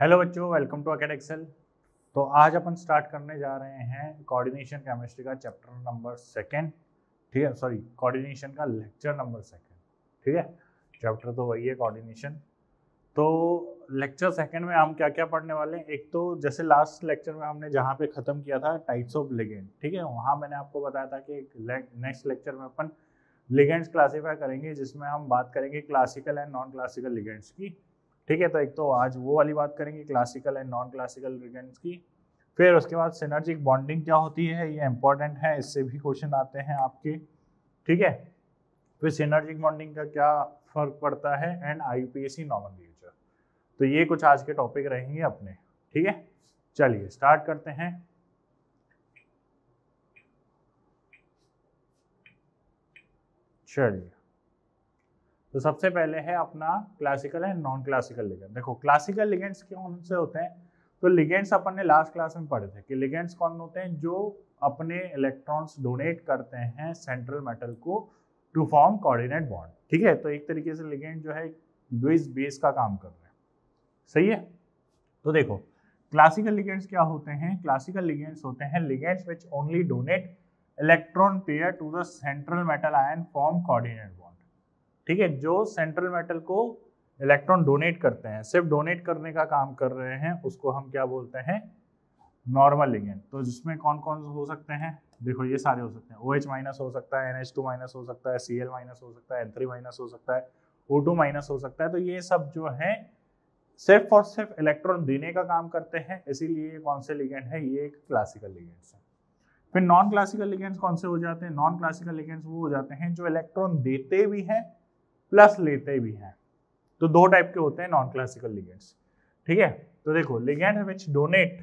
Hello बच्चों, welcome to अकेड Excel. तो आज अपन स्टार्ट करने जा रहे हैं कोऑर्डिनेशन केमिस्ट्री का चैप्टर नंबर सेकेंड। ठीक है, सॉरी, कोऑर्डिनेशन का लेक्चर नंबर सेकेंड। ठीक है, चैप्टर तो वही है कोऑर्डिनेशन। तो लेक्चर सेकेंड में हम क्या क्या पढ़ने वाले हैं। एक तो जैसे लास्ट लेक्चर में हमने जहाँ पे ख़त्म किया था टाइप्स ऑफ लिगेंड, ठीक है, वहाँ मैंने आपको बताया था कि नेक्स्ट लेक्चर में अपन लिगेंड्स क्लासीफाई करेंगे, जिसमें हम बात करेंगे classical and non classical ligands की। ठीक है, तो एक तो आज वो वाली बात करेंगे classical and non classical ligands की। फिर उसके बाद सिनर्जिक बॉन्डिंग क्या होती है, ये इंपॉर्टेंट है, इससे भी क्वेश्चन आते हैं आपके। ठीक है, फिर सिनर्जिक बॉन्डिंग का क्या फर्क पड़ता है एंड आईयूपीएसी नॉमेनक्लेचर। तो ये कुछ आज के टॉपिक रहेंगे अपने। ठीक है, चलिए स्टार्ट करते हैं। चलिए, तो सबसे पहले है अपना classical and non classical ligand. देखो क्लासिकल लिगेंड्स कौन से होते हैं, तो लिगेंड्स अपन ने लास्ट क्लास में पढ़े थे कि लिगेंड्स कौन होते हैं, जो अपने इलेक्ट्रॉन्स डोनेट करते हैं सेंट्रल मेटल को टू फॉर्म कोऑर्डिनेट बॉन्ड। ठीक है, तो एक तरीके से लिगेंड जो है द्विज बेस का काम कर रहे हैं। सही है, तो देखो क्लासिकल लिगेंड्स क्या होते हैं। क्लासिकल लिगेंड्स होते हैं ligands which only donate electron pair to the central metal ion form coordinate bond. ठीक है, जो सेंट्रल मेटल को इलेक्ट्रॉन डोनेट करते हैं, सिर्फ डोनेट करने का काम कर रहे हैं, उसको हम क्या बोलते हैं, नॉर्मल लिगेंड। तो जिसमें कौन कौन हो सकते हैं, देखो ये सारे हो सकते हैं। OH माइनस हो सकता है, NH2 माइनस हो सकता है, Cl माइनस हो सकता है, N3 माइनस हो सकता है, O2 माइनस हो सकता है। तो ये सब जो है सिर्फ और सिर्फ इलेक्ट्रॉन देने का काम करते हैं, इसीलिए कौन से लिगेंड है, ये एक क्लासिकल लिगेंड्स है। फिर नॉन क्लासिकल लिगेंड्स कौन से हो जाते हैं। नॉन क्लासिकल लिगेंड्स वो हो जाते हैं जो इलेक्ट्रॉन देते भी हैं प्लस लेते भी हैं। तो दो टाइप के होते हैं नॉन क्लासिकल लिगेंड्स। ठीक है, तो देखो ligand which donate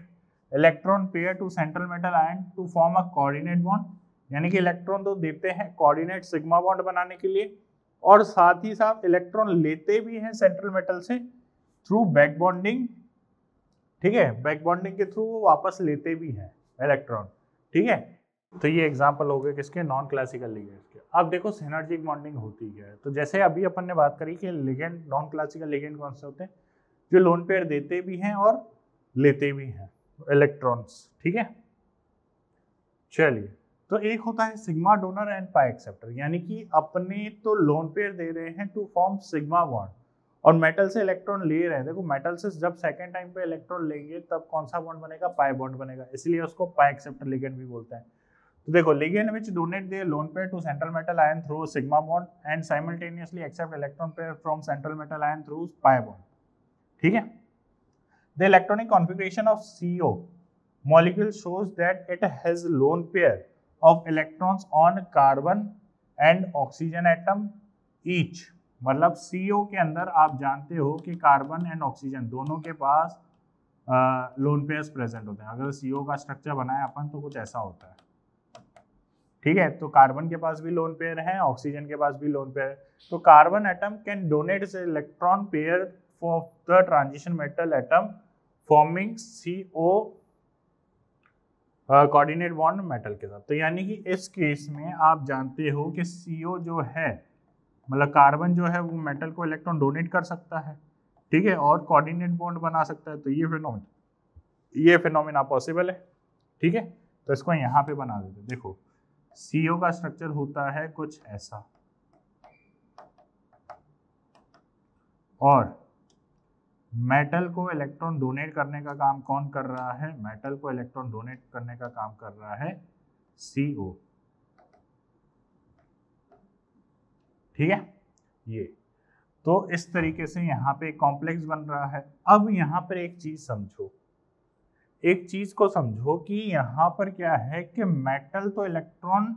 electron pair to central metal ion to form a coordinate bond, यानी कि इलेक्ट्रॉन तो देते हैं कोऑर्डिनेट सिग्मा बॉन्ड बनाने के लिए, और साथ ही साथ इलेक्ट्रॉन लेते भी हैं सेंट्रल मेटल से थ्रू बैक बॉन्डिंग। ठीक है, बैक बॉन्डिंग के थ्रू वो वापस लेते भी हैं इलेक्ट्रॉन। ठीक है, तो ये एग्जांपल हो गए किसके, नॉन क्लासिकल लिगेंड्स के। अब देखो सिनर्जिक बॉन्डिंग होती है, तो जैसे अभी अपन ने बात करी कि लिगेंड, नॉन क्लासिकल लिगेंड कौन से होते हैं, जो लोन पेयर देते भी हैं और लेते भी हैं इलेक्ट्रॉन्स। ठीक है, चलिए, तो एक होता है sigma donor and pi acceptor, यानी कि अपने तो लोन पेयर दे रहे हैं टू फॉर्म सिग्मा बॉन्ड, और मेटल से इलेक्ट्रॉन ले रहे हैं। देखो मेटल से जब सेकेंड टाइम पे इलेक्ट्रॉन लेंगे तब कौन सा बॉन्ड बनेगा, पाई बॉन्ड बनेगा, इसलिए उसको पाई एक्सेप्टर लिगेंड भी बोलते हैं। तो देखो ligand which donate their lone pair to central metal ion through sigma bond and simultaneously accept electron pair from central metal ion through pi bond. ठीक है, the electronic configuration of CO molecule shows that it has lone pair of electrons on carbon and oxygen atom each। मतलब CO के अंदर आप जानते हो कि carbon and oxygen दोनों के पास लोन पेयर्स प्रेजेंट होते हैं। अगर CO का स्ट्रक्चर बनाए अपन तो कुछ ऐसा होता है। ठीक है, तो कार्बन के पास भी लोन पेयर है, ऑक्सीजन के पास भी लोन पेयर है। तो carbon atom can donate electron pair for the transition metal atom forming CO coordinate bond metal के साथ। तो यानी कि इस केस में आप जानते हो कि CO जो है, मतलब कार्बन जो है, वो मेटल को इलेक्ट्रॉन डोनेट कर सकता है। ठीक है, और कोऑर्डिनेट बॉन्ड बना सकता है। तो ये फिनोमेना पॉसिबल है। ठीक है, तो इसको यहाँ पे बना देते। देखो CO का स्ट्रक्चर होता है कुछ ऐसा, और मेटल को इलेक्ट्रॉन डोनेट करने का काम कौन कर रहा है, मेटल को इलेक्ट्रॉन डोनेट करने का काम कर रहा है CO। ठीक है, ये तो इस तरीके से यहाँ पे कॉम्प्लेक्स बन रहा है। अब यहाँ पर एक चीज समझो, एक चीज को समझो कि यहाँ पर क्या है कि मेटल तो इलेक्ट्रॉन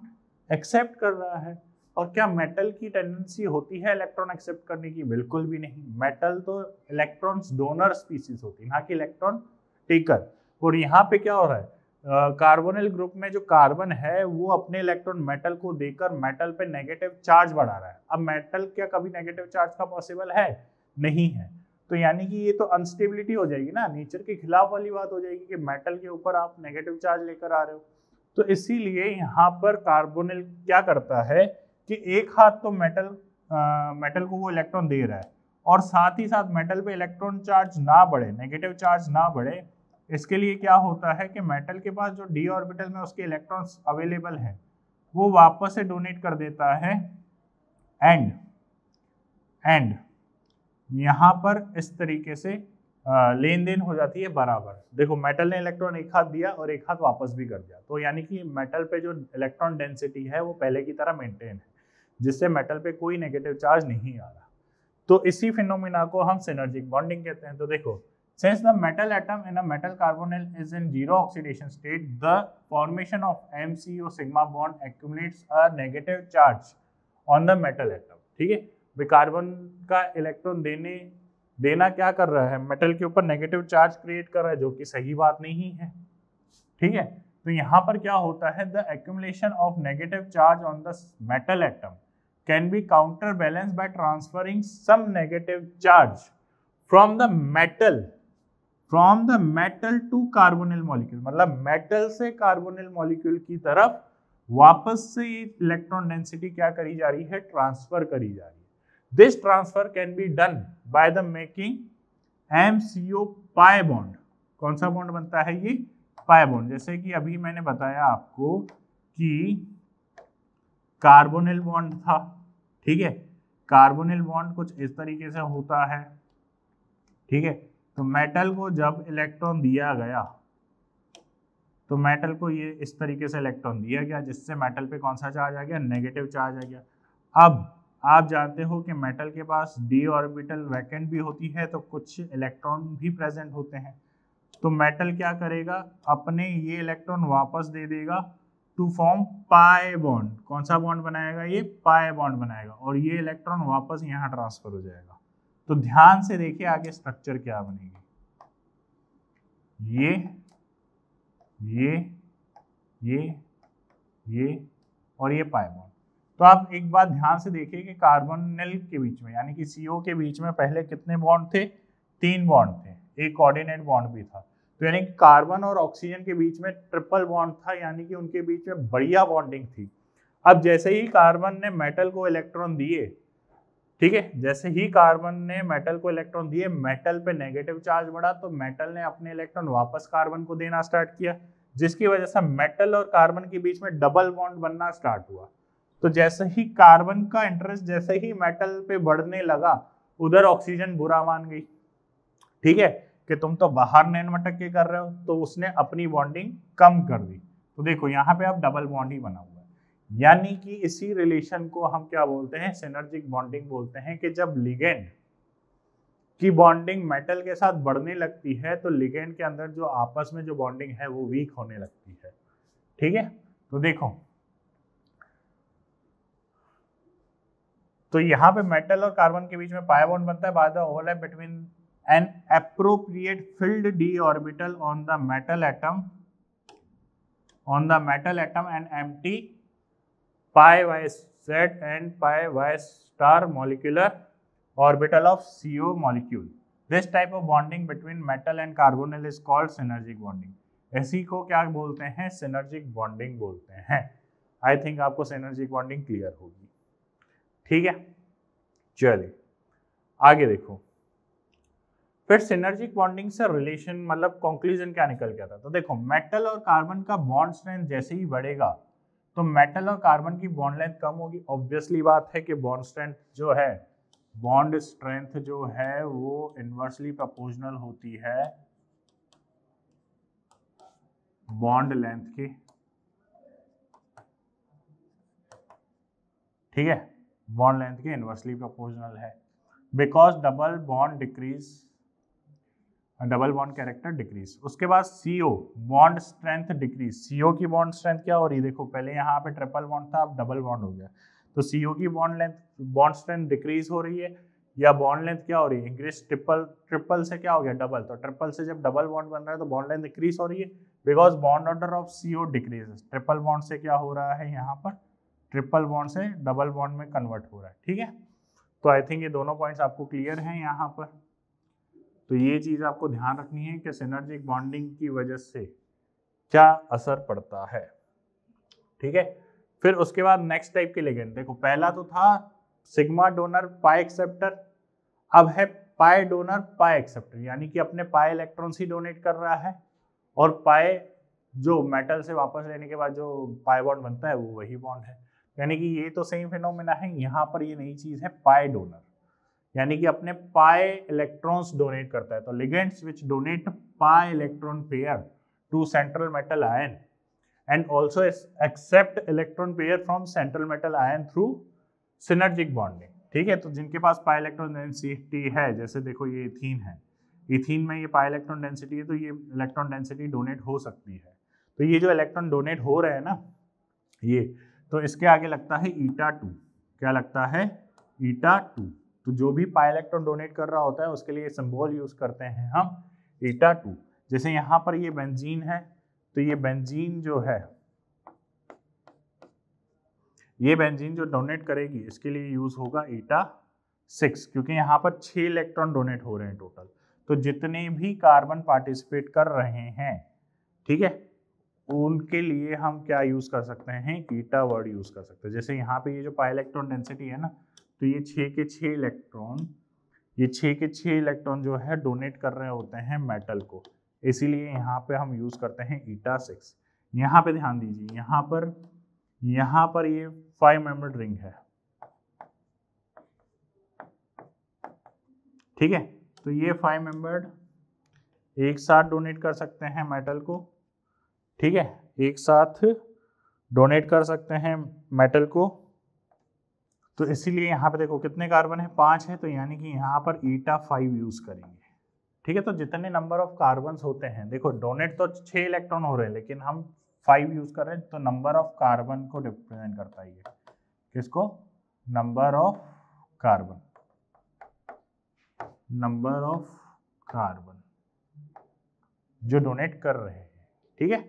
एक्सेप्ट कर रहा है, और क्या मेटल की टेंडेंसी होती है इलेक्ट्रॉन एक्सेप्ट करने की, बिल्कुल भी नहीं। मेटल तो इलेक्ट्रॉन्स डोनर स्पीसीज होती है, ना कि इलेक्ट्रॉन टेकर। और यहाँ पे क्या हो रहा है, कार्बोनिल ग्रुप में जो कार्बन है वो अपने इलेक्ट्रॉन मेटल को देकर मेटल पे नेगेटिव चार्ज बढ़ा रहा है। अब मेटल क्या कभी नेगेटिव चार्ज का पॉसिबल है, नहीं है। तो यानी कि ये तो अनस्टेबिलिटी हो जाएगी ना, नेचर के खिलाफ वाली बात हो जाएगी कि मेटल के ऊपर आप नेगेटिव चार्ज लेकर आ रहे हो। तो इसीलिए यहाँ पर कार्बोनिल क्या करता है कि एक हाथ तो मेटल को वो इलेक्ट्रॉन दे रहा है, और साथ ही साथ मेटल पे इलेक्ट्रॉन चार्ज ना बढ़े, नेगेटिव चार्ज ना बढ़े, इसके लिए क्या होता है कि मेटल के पास जो डी ऑर्बिटल में उसके इलेक्ट्रॉन्स अवेलेबल हैं वो वापस से डोनेट कर देता है एंड यहाँ पर इस तरीके से लेन देन हो जाती है बराबर। देखो मेटल ने इलेक्ट्रॉन एक हाथ दिया और एक हाथ वापस भी कर दिया, तो यानी कि मेटल पे जो इलेक्ट्रॉन डेंसिटी है वो पहले की तरह मेंटेन है, जिससे मेटल पे कोई नेगेटिव चार्ज नहीं आ रहा। तो इसी फिनोमिना को हम सिनर्जिक बॉन्डिंग कहते हैं। तो देखो, since the metal atom in a metal carbonyl is in zero oxidation state, the formation of MCO sigma bond accumulates a negative charge on the metal atom। ठीक है, कार्बन का electron देना क्या कर रहा है, मेटल के ऊपर नेगेटिव चार्ज क्रिएट कर रहा है, जो कि सही बात नहीं है। ठीक है, तो यहाँ पर क्या होता है, the accumulation of negative charge on the metal atom can be counter balance by transferring some negative charge from the metal to carbonyl molecule, मतलब मेटल से कार्बोनिल मॉलिक्यूल की तरफ वापस से इलेक्ट्रॉन डेंसिटी क्या करी जा रही है, ट्रांसफर करी जा रही है। This transfer can be done by the making MCO pi bond. कौन सा बॉन्ड बनता है, ये पाई बॉन्ड। जैसे कि अभी मैंने बताया आपको कि कार्बोनिल बॉन्ड था, ठीक है, कार्बोनिल बॉन्ड कुछ इस तरीके से होता है। ठीक है, तो मेटल को जब इलेक्ट्रॉन दिया गया तो मेटल को ये इस तरीके से इलेक्ट्रॉन दिया गया, जिससे मेटल पे कौन सा चार्ज आ गया, नेगेटिव चार्ज आ गया। अब आप जानते हो कि मेटल के पास डी ऑर्बिटल वैकेंट भी होती है, तो कुछ इलेक्ट्रॉन भी प्रेजेंट होते हैं। तो मेटल क्या करेगा, अपने ये इलेक्ट्रॉन वापस दे देगा टू फॉर्म पाई बॉन्ड। कौन सा बॉन्ड बनाएगा, ये पाई बॉन्ड बनाएगा, और ये इलेक्ट्रॉन वापस यहाँ ट्रांसफर हो जाएगा। तो ध्यान से देखिए आगे स्ट्रक्चर क्या बनेगी, ये और ये पाई बॉन्ड। तो आप एक बात ध्यान से देखिए कि कार्बोनिल के बीच में यानी कि CO के बीच में पहले कितने बॉन्ड थे, 3 बॉन्ड थे, एक कोऑर्डिनेट बॉन्ड भी था। तो यानी कि कार्बन और ऑक्सीजन के बीच में ट्रिपल बॉन्ड था, यानी कि उनके बीच में बढ़िया बॉन्डिंग थी। अब जैसे ही कार्बन ने मेटल को इलेक्ट्रॉन दिए, ठीक है, जैसे ही कार्बन ने मेटल को इलेक्ट्रॉन दिए, मेटल पे नेगेटिव चार्ज बढ़ा, तो मेटल ने अपने इलेक्ट्रॉन वापस कार्बन को देना स्टार्ट किया, जिसकी वजह से मेटल और कार्बन के बीच में डबल बॉन्ड बनना स्टार्ट हुआ। तो जैसे ही कार्बन का इंटरेस्ट जैसे ही मेटल पे बढ़ने लगा, उधर ऑक्सीजन बुरा मान गई, ठीक है, कि तुम तो बाहर नैन मटक के कर रहे हो, तो उसने अपनी बॉन्डिंग कम कर दी। तो देखो यहाँ पे अब डबल बॉन्ड ही बना हुआ है, यानी कि इसी रिलेशन को हम क्या बोलते हैं, सिनर्जिक बॉन्डिंग बोलते हैं। कि जब लिगेंड की बॉन्डिंग मेटल के साथ बढ़ने लगती है, तो लिगेंड के अंदर जो आपस में जो बॉन्डिंग है वो वीक होने लगती है। ठीक है, तो देखो, तो यहाँ पे मेटल और कार्बन के बीच में पाई बॉन्ड बनता है by the overlap between N appropriate field D orbital on the metal atom and empty pi y z and pi y star molecular orbital of CO molecule. This type of bonding between metal and carbonyl is called synergic bonding. ऐसी को क्या बोलते हैं, synergic bonding बोलते हैं। I think आपको synergic bonding clear होगी। ठीक है, चलिए आगे देखो। फिर सिनर्जिक बॉन्डिंग से रिलेशन मतलब कंक्लूजन क्या निकल के आता है। तो देखो, मेटल और कार्बन का बॉन्ड स्ट्रेंथ जैसे ही बढ़ेगा तो मेटल और कार्बन की बॉन्ड लेंथ कम होगी। ऑब्वियसली बात है कि बॉन्ड स्ट्रेंथ जो है वो इनवर्सली प्रोपोर्शनल होती है बॉन्ड लेंथ की। ठीक है, बॉन्ड लेंथ की इनवर्सली प्रोपोर्शनल है, because double bond character decrease. उसके बाद CO bond strength decrease. CO की बॉन्ड स्ट्रेंथ क्या हो रही है, देखो पहले यहाँ पे ट्रिपल बॉन्ड था, अब डबल बॉन्ड हो गया, तो CO की बॉन्ड स्ट्रेंथ डिक्रीज हो रही है, या बॉन्ड लेंथ क्या हो रही है, इंक्रीज। ट्रिपल से क्या हो गया, डबल, तो ट्रिपल से जब डबल बॉन्ड बन रहा है तो बॉन्ड लेंथ डिक्रीज हो रही है, because bond order of CO decreases. Triple bond से क्या हो रहा है, यहाँ पर ट्रिपल बॉन्ड से डबल बॉन्ड में कन्वर्ट हो रहा है। ठीक है, तो आई थिंक ये दोनों पॉइंट्स आपको क्लियर हैं यहाँ पर। तो ये चीज आपको ध्यान रखनी है कि सिनर्जिक बॉन्डिंग की वजह से क्या असर पड़ता है। ठीक है, फिर उसके बाद नेक्स्ट टाइप के लिगेंड देखो, पहला तो था सिग्मा डोनर पाई एक्सेप्टर, अब है पाई डोनर पाई एक्सेप्टर, यानी कि अपने पाई इलेक्ट्रॉन्स ही डोनेट कर रहा है और पाई जो मेटल से वापस लेने के बाद जो पाई बॉन्ड बनता है वो वही बॉन्ड है, यानी कि ये तो सेम फिनोमेना है। यहाँ पर ये नई चीज है पाई डोनर, यानी कि अपने पाई इलेक्ट्रॉन्स डोनेट करता है। तो ligands which donate pi electron pair to central metal ion and also accept electron pair from central metal ion through synergic bonding. ठीक है, तो जिनके पास पाई इलेक्ट्रॉन डेंसिटी है, जैसे देखो ये इथीन है, इथीन में ये पाई इलेक्ट्रॉन डेंसिटी है, तो ये इलेक्ट्रॉन डेंसिटी डोनेट हो सकती है। तो ये जो इलेक्ट्रॉन डोनेट हो रहे हैं ना ये, तो इसके आगे लगता है ईटा 2। क्या लगता है? ईटा 2। तो जो भी पाई इलेक्ट्रॉन डोनेट कर रहा होता है उसके लिए सिंबल यूज करते हैं हम ईटा 2। जैसे यहाँ पर ये बेंजीन है, तो ये बेंजीन जो है, ये बेंजीन जो डोनेट करेगी इसके लिए यूज होगा ईटा 6, क्योंकि यहाँ पर 6 इलेक्ट्रॉन डोनेट हो रहे हैं टोटल। तो जितने भी कार्बन पार्टिसिपेट कर रहे हैं, ठीक है, उनके लिए हम क्या यूज कर सकते हैं? ईटा वर्ड यूज कर सकते हैं। जैसे यहाँ पे ये जो पाई इलेक्ट्रॉन डेंसिटी है ना, तो ये 6 के 6 इलेक्ट्रॉन, ये 6 के 6 इलेक्ट्रॉन जो है डोनेट कर रहे होते हैं मेटल को, इसीलिए यहाँ पे हम यूज करते हैं ईटा 6। यहाँ पे ध्यान दीजिए, यहाँ पर ये 5 मेंबर्ड रिंग है, ठीक है, तो ये 5 मेंबर्ड एक साथ डोनेट कर सकते हैं मेटल को, ठीक है, एक साथ डोनेट कर सकते हैं मेटल को। तो इसीलिए यहाँ पे देखो कितने कार्बन है? 5 है, तो यानी कि यहाँ पर ईटा 5 यूज करेंगे। ठीक है, तो जितने नंबर ऑफ कार्बन होते हैं, देखो डोनेट तो 6 इलेक्ट्रॉन हो रहे हैं लेकिन हम 5 यूज कर रहे हैं, तो नंबर ऑफ कार्बन को रिप्रेजेंट करता है ये। किसको? Number of carbon, number of carbon जो डोनेट कर रहे हैं। ठीक है,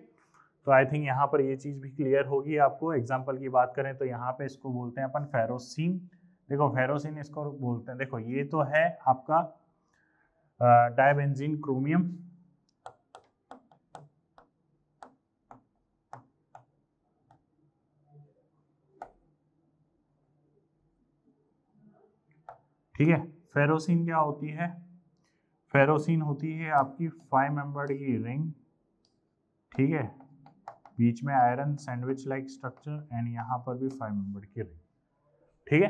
तो आई थिंक यहाँ पर ये चीज भी क्लियर होगी आपको। एग्जांपल की बात करें तो यहाँ पे इसको बोलते हैं अपन फेरोसिन। देखो फेरोसिन इसको बोलते हैं, देखो ये तो है आपका डायबेंजीन क्रोमियम, ठीक है। फेरोसिन क्या होती है? फेरोसिन होती है आपकी 5 मेंबर्ड की रिंग, ठीक है, बीच में iron sandwich like structure and यहाँ पर भी 5 मेंबर्ड की रिंग, ठीक है।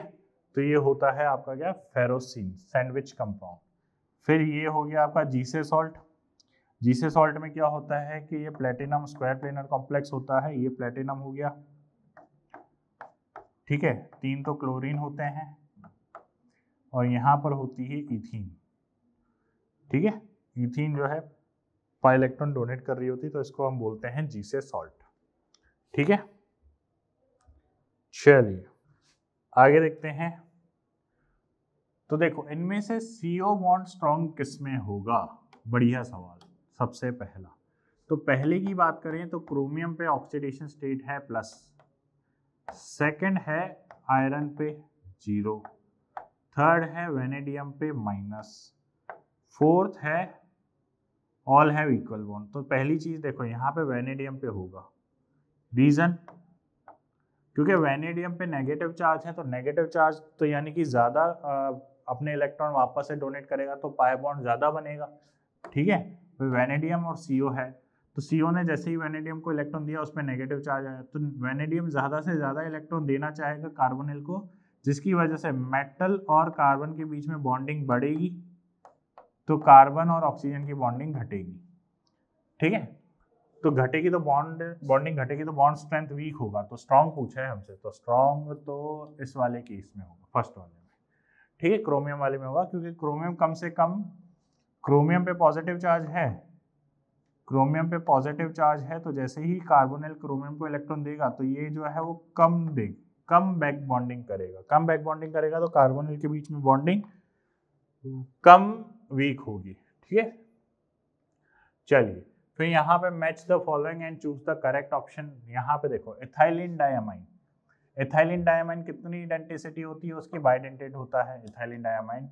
तो ये होता है आपका क्या? Ferrocene, sandwich compound. फिर ये हो गया आपका जीसे सॉल्ट। जीसे सॉल्ट में क्या होता है कि ये प्लेटिनम स्क्वायर प्लेनर कॉम्प्लेक्स होता है, ये प्लेटिनम हो गया, ठीक है। 3 तो क्लोरीन होते हैं और यहाँ पर होती है इथीन, ठीक है। इथीन जो है पाई इलेक्ट्रॉन डोनेट कर रही होती, तो इसको हम बोलते हैं जीसे सॉल्ट, ठीक है। चलिए आगे देखते हैं। तो देखो इनमें से CO बॉन्ड स्ट्रॉन्ग किसमें होगा? बढ़िया सवाल। सबसे पहला, तो पहले की बात करें तो क्रोमियम पे ऑक्सीडेशन स्टेट है प्लस, सेकंड है आयरन पे 0, थर्ड है वेनेडियम पे माइनस, फोर्थ है ऑल हैव इक्वल बॉन्ड। तो पहली चीज देखो यहाँ पे वेनेडियम पे होगा, रीजन क्योंकि वेनेडियम पे नेगेटिव चार्ज है, तो नेगेटिव चार्ज तो यानी कि ज्यादा अपने इलेक्ट्रॉन वापस से डोनेट करेगा तो पाई बॉन्ड ज्यादा बनेगा, ठीक है। तो वेनेडियम और CO है, तो CO ने जैसे ही वेनेडियम को इलेक्ट्रॉन दिया उसमें नेगेटिव चार्ज आया, तो वेनेडियम ज्यादा से ज्यादा इलेक्ट्रॉन देना चाहेगा कार्बोनिल को, जिसकी वजह से मेटल और कार्बन के बीच में बॉन्डिंग बढ़ेगी, तो कार्बन और ऑक्सीजन की बॉन्डिंग घटेगी, ठीक है। तो घटेगी तो बॉन्डिंग घटेगी तो बॉन्ड स्ट्रेंथ वीक होगा, तो स्ट्रॉन्ग पूछा है हमसे, तो स्ट्रॉन्ग तो इस वाले केस में होगा, फर्स्ट वाले में, ठीक है, क्रोमियम वाले में होगा, क्योंकि क्रोमियम कम से कम, क्रोमियम पे पॉजिटिव चार्ज है, क्रोमियम पे पॉजिटिव चार्ज है, तो जैसे ही कार्बोनिल क्रोमियम को इलेक्ट्रॉन देगा तो ये जो है वो कम बैक बॉन्डिंग करेगा, कम बैक बॉन्डिंग करेगा तो कार्बोनिल के बीच में बॉन्डिंग कम वीक होगी, ठीक है। चलिए फिर यहाँ पे match the following and choose the correct option. यहाँ पे देखो इथाइलिन डायमाइन, इथाइलिन डायमाइन कितनी इडेंटिसिटी होती है उसकी? बाइडेंटेट होता है इथाइलिन डायमाइन,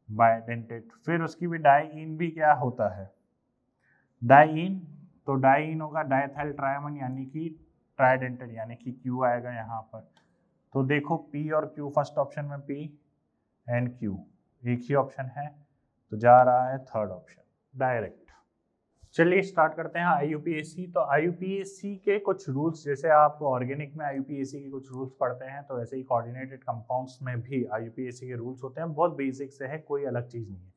बाइडेंटेट। फिर उसकी भी डाइईन भी क्या होता है? डाइईन, तो डाइईन होगा डाइथाइल ट्रायमन यानी कि ट्राइडेंटेड, यानी कि Q आएगा यहाँ पर। तो देखो P और Q, फर्स्ट ऑप्शन में P एंड Q, एक ही ऑप्शन है, तो जा रहा है थर्ड ऑप्शन डायरेक्ट। चलिए स्टार्ट करते हैं IUPAC। तो IUPAC के कुछ रूल्स, जैसे आप ऑर्गेनिक में IUPAC के कुछ रूल्स पढ़ते हैं, तो ऐसे ही कोऑर्डिनेटेड कंपाउंड्स में भी IUPAC के रूल्स होते हैं। बहुत बेसिक से है, कोई अलग चीज़ नहीं है।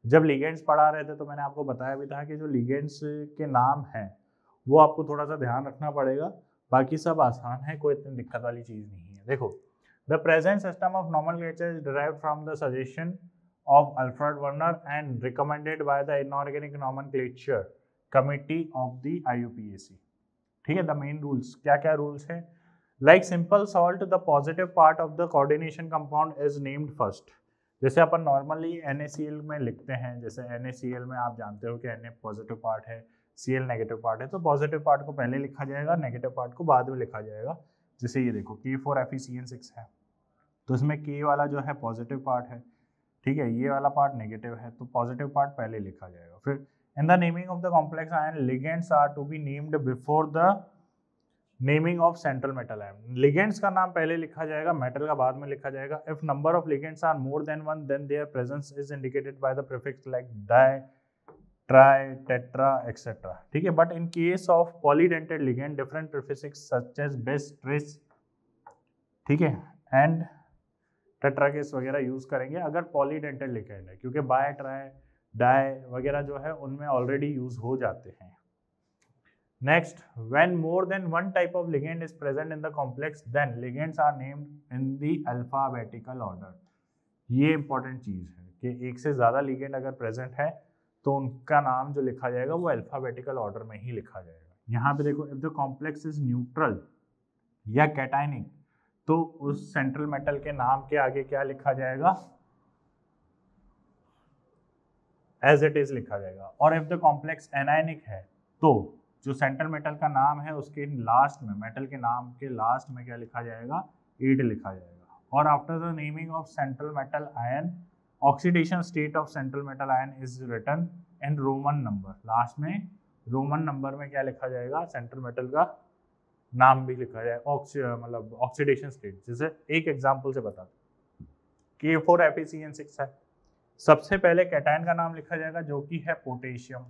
जब लिगेंड्स पढ़ा रहे थे तो मैंने आपको बताया भी था कि जो लिगेंड्स के नाम हैं वो आपको थोड़ा सा ध्यान रखना पड़ेगा, बाकी सब आसान है, कोई इतनी दिक्कत वाली चीज़ नहीं है। देखो, the present system of nomenclature is derived from the suggestion of Alfred Werner and recommended by the inorganic nomenclature committee of the IUPAC। ठीक है, द मेन रूल्स क्या क्या रूल्स हैं? Like simple salt, the positive part of the coordination compound is named first. जैसे अपन normally NaCl में लिखते हैं, जैसे NaCl में आप जानते हो कि Na पॉजिटिव पार्ट है, Cl नेगेटिव पार्ट है, तो पॉजिटिव पार्ट को पहले लिखा जाएगा, नेगेटिव पार्ट को बाद में लिखा जाएगा। जैसे ये देखो K4FeCN6 है, तो इसमें K वाला जो है पॉजिटिव पार्ट है, ठीक है, ये वाला पार्ट नेगेटिव है, तो पॉजिटिव पार्ट पहले लिखा जाएगा। फिर in the naming of the complex ion ligands are to be named before the naming of central metal ion. Ligands का नाम पहले लिखा जाएगा, मेटल का बाद में लिखा जाएगा। If number of ligands are more than one, then their presence is indicated by the prefix like di, tri, tetra etcetera. ठीक है, but in case of polydentate ligand different prefix such as bis, tris, ठीक है, and tetrakis वगैरह use करेंगे अगर polydentate ligand है, क्योंकि bye, try, die वगैरह जो है उनमें ऑलरेडी यूज हो जाते हैं। Next, when more than one type of ligand is present in the complex, then ligands are named in the alphabetical order. ये इंपॉर्टेंट चीज है कि एक से ज्यादा लिगेंड अगर प्रेजेंट है तो उनका नाम जो लिखा जाएगा वो अल्फाबेटिकल ऑर्डर में ही लिखा जाएगा। यहाँ पे देखो, if the complex is neutral या कैटाइनिक, तो उस सेंट्रल मेटल के नाम के आगे क्या लिखा जाएगा? एज इट इज लिखा जाएगा। और इफ द कॉम्प्लेक्स एनायनिक है तो जो सेंट्रल मेटल का नाम है उसके लास्ट में, मेटल के नाम के लास्ट में क्या लिखा जाएगा? 8 लिखा जाएगा। और after the naming of central metal ion, oxidation state of central metal ion is written in Roman number. Last में रोमन नंबर में क्या लिखा जाएगा? सेंट्रल मेटल का नाम भी लिखा जाएगा, मतलब ऑक्सीडेशन स्टेट। जैसे एक एग्जाम्पल से बता दो, K4FeCN6 है, सबसे पहले कैटायन का नाम लिखा जाएगा जो कि है पोटेशियम,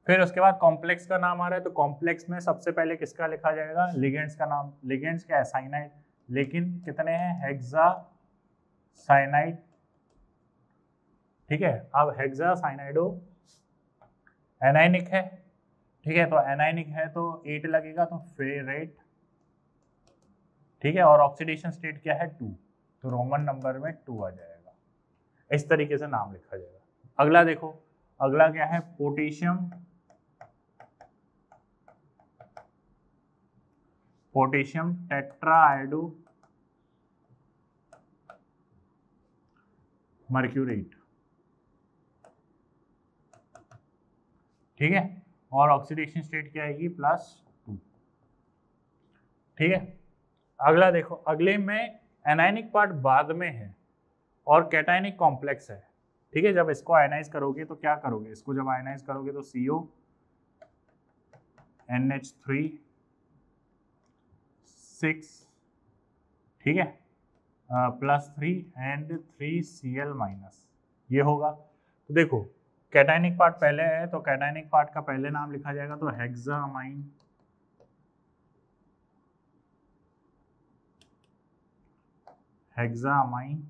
फिर उसके बाद कॉम्प्लेक्स का नाम आ रहा है तो कॉम्प्लेक्स में सबसे पहले किसका लिखा जाएगा? लिगेंड्स का नाम। लिगेंड्स क्या है? साइनाइड, लेकिन कितने हैं? Hexa cyanide. ठीक है, अब हेक्सा साइनाइडो एनायनिक है, ठीक है, तो एनायनिक है तो 8 लगेगा, तो फेरेट, ठीक है, और ऑक्सीडेशन स्टेट क्या है? 2, तो रोमन नंबर में 2 आ जाएगा। इस तरीके से नाम लिखा जाएगा। अगला देखो, अगला क्या है? पोटेशियम, पोटेशियम टेट्राआयोडो मर्क्यूरेट, ठीक है, और ऑक्सीडेशन स्टेट क्या आएगी? +2, ठीक है। अगला देखो, अगले में एनायनिक पार्ट बाद में है और कैटायनिक कॉम्प्लेक्स है, ठीक है। जब इसको आयनाइज करोगे तो क्या करोगे? इसको जब आयनाइज करोगे तो CO NH3 6, ठीक है, +3 एंड 3Cl-, ये होगा। तो देखो, कैटायनिक पार्ट पहले है तो कैटायनिक पार्ट का पहले नाम लिखा जाएगा तो हेक्सामाइन, हेक्सामाइन,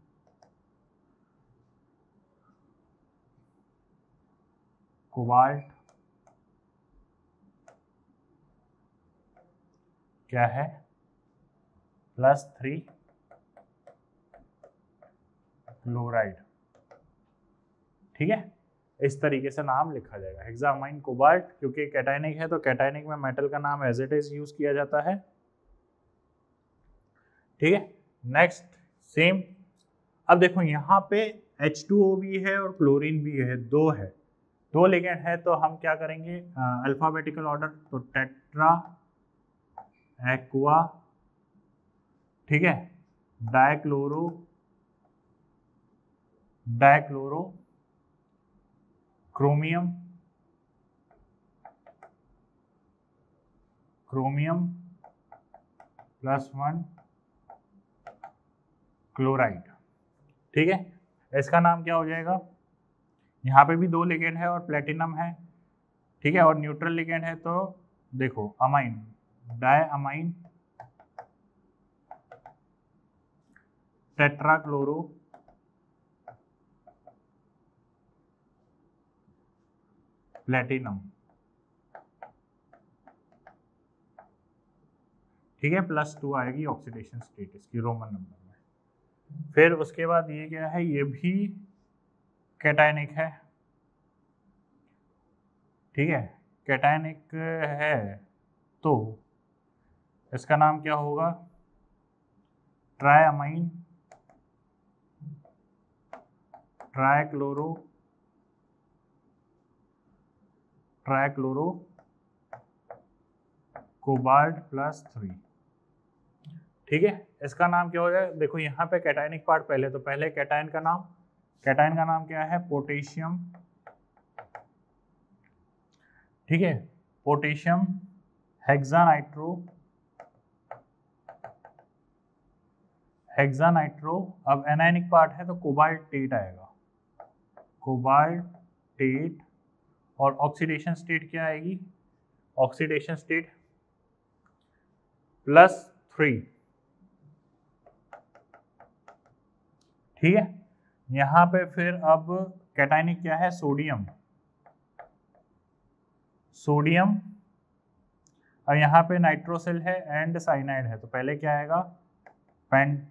कोबाल्ट क्या है? +3 क्लोराइड, ठीक है। इस तरीके से नाम लिखा जाएगा, हेक्सामाइन कोबाल्ट, क्योंकि कैटायनिक है तो कैटायनिक में मेटल का नाम एज इट इज यूज किया जाता है, ठीक है। नेक्स्ट सेम, अब देखो यहाँ पे H2O भी है और क्लोरीन भी है, 2 है, 2 लिगेंड है, तो हम क्या करेंगे? अल्फाबेटिकल ऑर्डर, तो टेट्रा एक्वा, ठीक है, dichloro, dichloro chromium, chromium +1 chloride. ठीक है, इसका नाम क्या हो जाएगा, यहाँ पे भी 2 लिगेंड है और प्लेटिनम है, ठीक है, और न्यूट्रल लिगेंड है, तो देखो अमाइन, डायअमाइन टेट्राक्लोरो प्लेटिनम, ठीक है, +2 आएगी ऑक्सीडेशन स्टेट इसकी रोमन नंबर में। फिर उसके बाद ये क्या है, ये भी कैटायनिक है, ठीक है, कैटायनिक है, तो इसका नाम क्या होगा, ट्रायअमाइन ट्राइक्लोरो कोबाल्ट +3, ठीक है। इसका नाम क्या हो जाए, देखो यहाँ पे कैटायनिक पार्ट पहले, तो पहले कैटायन का नाम क्या है, पोटेशियम, ठीक है, पोटेशियम हेक्सानाइट्रो। अब एनायनिक पार्ट है तो कोबाल्टेट आएगा, कोबाल्टेट, और ऑक्सीडेशन स्टेट क्या आएगी, ऑक्सीडेशन स्टेट +3, ठीक है। यहाँ पे फिर अब कैटायनिक क्या है, सोडियम, और यहाँ पे नाइट्रोसिल है एंड साइनाइड है, तो पहले क्या आएगा, पेंटा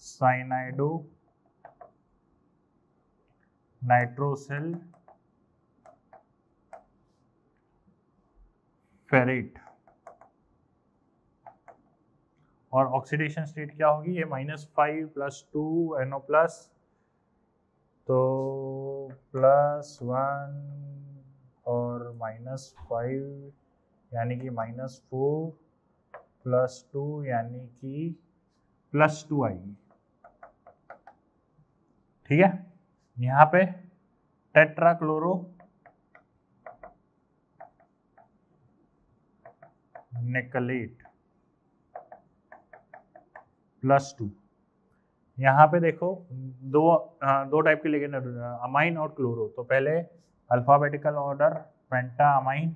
साइनाइडो नाइट्रोसिल फेरेट, और ऑक्सीडेशन स्टेट क्या होगी, ये -5 +2 NO+, तो +1 और -5 यानी कि -4 +2 यानी कि +2 आएगी, ठीक है। यहाँ पे टेट्राक्लोरो निकलेट +2। यहाँ पे देखो दो टाइप के लिगेंड, अमाइन और क्लोरो, तो पहले अल्फाबेटिकल ऑर्डर, पेंटाअमाइन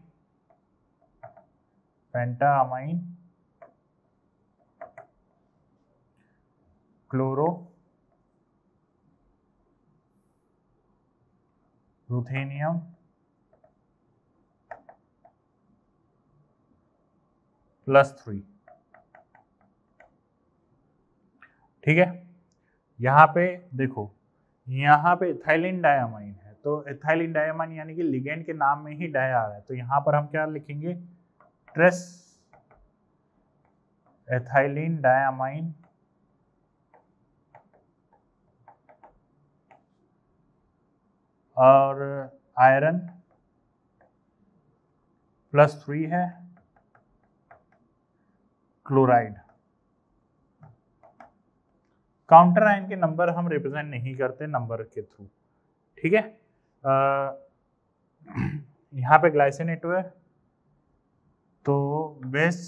क्लोरो रुथेनियम +3, ठीक है। यहाँ पे देखो, यहाँ पे इथाइलिन डायमाइन है, तो इथाइलिन डायमाइन यानी कि लिगेंड के नाम में ही डाय आ रहा है, तो यहाँ पर हम क्या लिखेंगे, ट्रेस इथाइलिन डायमाइन और आयरन +3 है, क्लोराइड। काउंटर आयन के नंबर हम रिप्रेजेंट नहीं करते नंबर के थ्रू, ठीक है। यहाँ पे ग्लाइसिनेटो है, तो बेस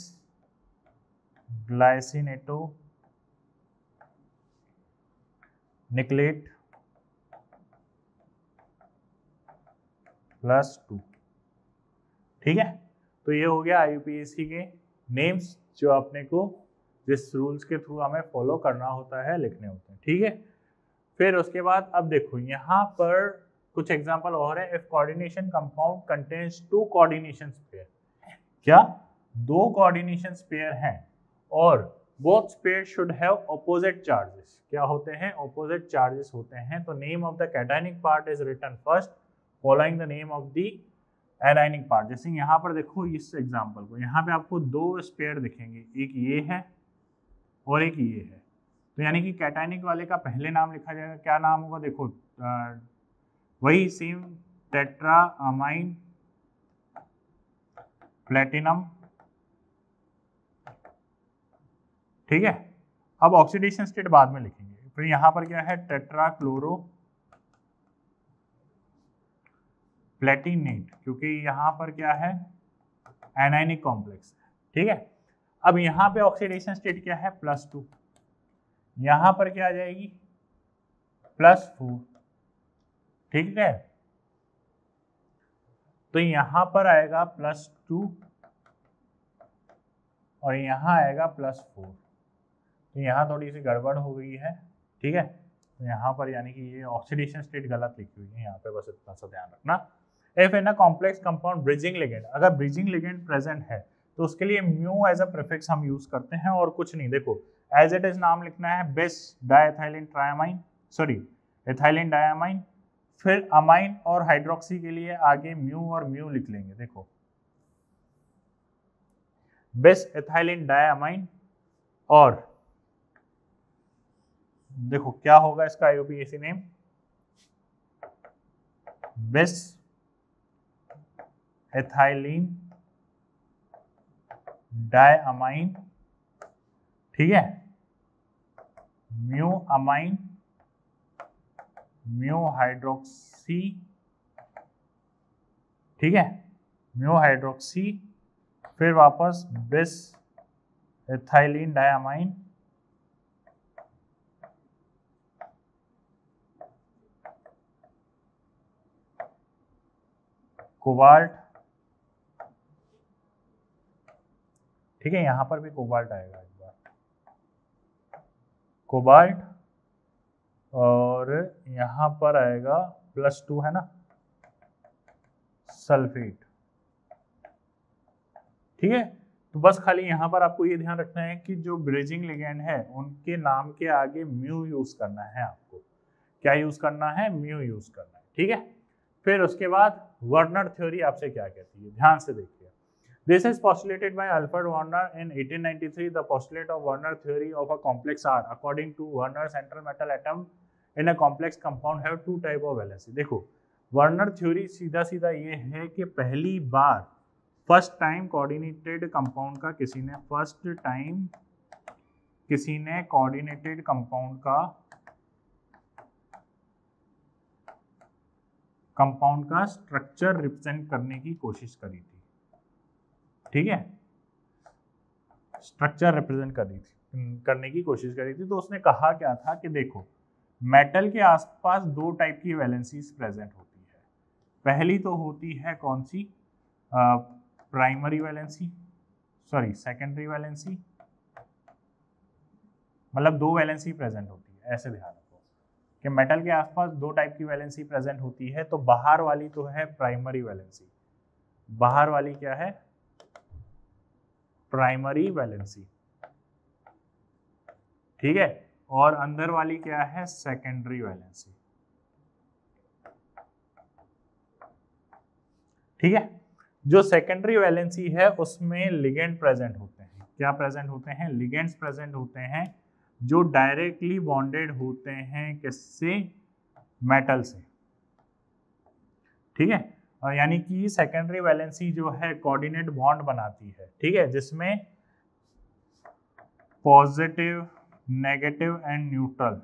ग्लाइसिनेटो निकलेट +2, ठीक है। तो ये हो गया IUPAC के नेम्स जो अपने को जिस रूल्स के थ्रू हमें फॉलो करना होता है, लिखने होते हैं, ठीक है। फिर उसके बाद अब देखो यहाँ पर कुछ एग्जांपल और है, if coordination compound contains 2 coordination pair, क्या 2 कोऑर्डिनेशन पेयर हैं और both pair should have opposite charges, क्या होते हैं, ऑपोजिट चार्जेस होते हैं, तो name of the cationic part is written first following the name of the anionic part. जैसे यहाँ पर देखो इस एग्जांपल को, यहाँ पे आपको 2 स्पेयर दिखेंगे, एक ये है और एक ये है, तो यानी कि कैटायनिक वाले का पहले नाम लिखा जाएगा, क्या नाम होगा, देखो वही सेम टेट्राअमाइन प्लेटिनम, ठीक है। अब ऑक्सीडेशन स्टेट बाद में लिखेंगे, फिर यहाँ पर क्या है, टेट्राक्लोरो प्लेटिनेट, क्योंकि यहाँ पर क्या है, एनायनिक कॉम्प्लेक्स है, ठीक है। अब यहाँ पे ऑक्सीडेशन स्टेट क्या है, +2, यहाँ पर क्या आ जाएगी, +4, ठीक है। तो यहाँ पर आएगा +2 और यहाँ आएगा +4, तो यहाँ थोड़ी सी गड़बड़ हो गई है, ठीक है। तो यहाँ पर यानी कि ये ऑक्सीडेशन स्टेट गलत लिखी हुई है यहाँ पे, बस इतना सा ध्यान रखना। If in a complex compound bridging ligand, अगर ब्रिजिंग लिगेंड प्रेजेंट है तो उसके लिए म्यू एज अ प्रीफिक्स हम यूज करते हैं और कुछ नहीं। देखो एज इट इज नाम लिखना है, बिस डाइएथाइलिन ट्राइमाइन, सॉरी एथाइलिन डायमाइन, फिर अमाइन और हाइड्रोक्सी के लिए आगे म्यू और म्यू लिख लेंगे। देखो बिस एथाइलिन डायमाइन, और देखो क्या होगा इसका आईयूपीएसी नेम, बिस एथाइलिन डायमाइन, ठीक है, म्यू अमाइन, म्यू हाइड्रोक्सी, ठीक है, म्यू हाइड्रोक्सी, फिर वापस बिस एथाइलिन डायमाइन, कोबाल्ट, ठीक है, यहां पर भी कोबाल्ट आएगा एक बार, कोबाल्ट, और यहां पर आएगा +2 है ना, सल्फेट, ठीक है। तो बस खाली यहाँ पर आपको ये ध्यान रखना है कि जो ब्रिजिंग लिगेंड है उनके नाम के आगे म्यू यूज करना है, आपको क्या यूज करना है, म्यू यूज करना है, ठीक है। फिर उसके बाद वर्नर थ्योरी आपसे क्या कहती है, ध्यान से देखिए। This is postulated by Alfred Werner in 1893. The postulate of Werner theory of a complex R. According to Werner, central metal atom in a complex compound have two type of valency. देखो Werner theory सीधा सीधा ये है कि पहली बार first time coordinated compound का किसी ने कोऑर्डिनेटेड कंपाउंड का स्ट्रक्चर रिप्रेजेंट करने की कोशिश करी थी, ठीक है, स्ट्रक्चर रिप्रेजेंट करने की कोशिश करी थी। तो उसने कहा क्या था कि देखो मेटल के आसपास दो टाइप की वैलेंसीज प्रेजेंट होती है। पहली तो होती है कौन सी, primary valency, sorry secondary valency, मतलब दो वैलेंसी प्रेजेंट होती है। ऐसे ध्यान रखो कि मेटल के आसपास दो टाइप की वैलेंसी प्रेजेंट होती है। तो बाहर वाली तो है प्राइमरी वैलेंसी, बाहर वाली क्या है, प्राइमरी वैलेंसी, ठीक है, और अंदर वाली क्या है, सेकेंडरी वैलेंसी, ठीक है। जो सेकेंडरी वैलेंसी है उसमें लिगेंड प्रेजेंट होते हैं, क्या प्रेजेंट होते हैं, लिगेंड्स प्रेजेंट होते हैं जो डायरेक्टली बॉन्डेड होते हैं किससे, मेटल से, ठीक है। और यानी कि सेकेंडरी वैलेंसी जो है कोऑर्डिनेट बॉन्ड बनाती है, ठीक है, जिसमें positive, negative and neutral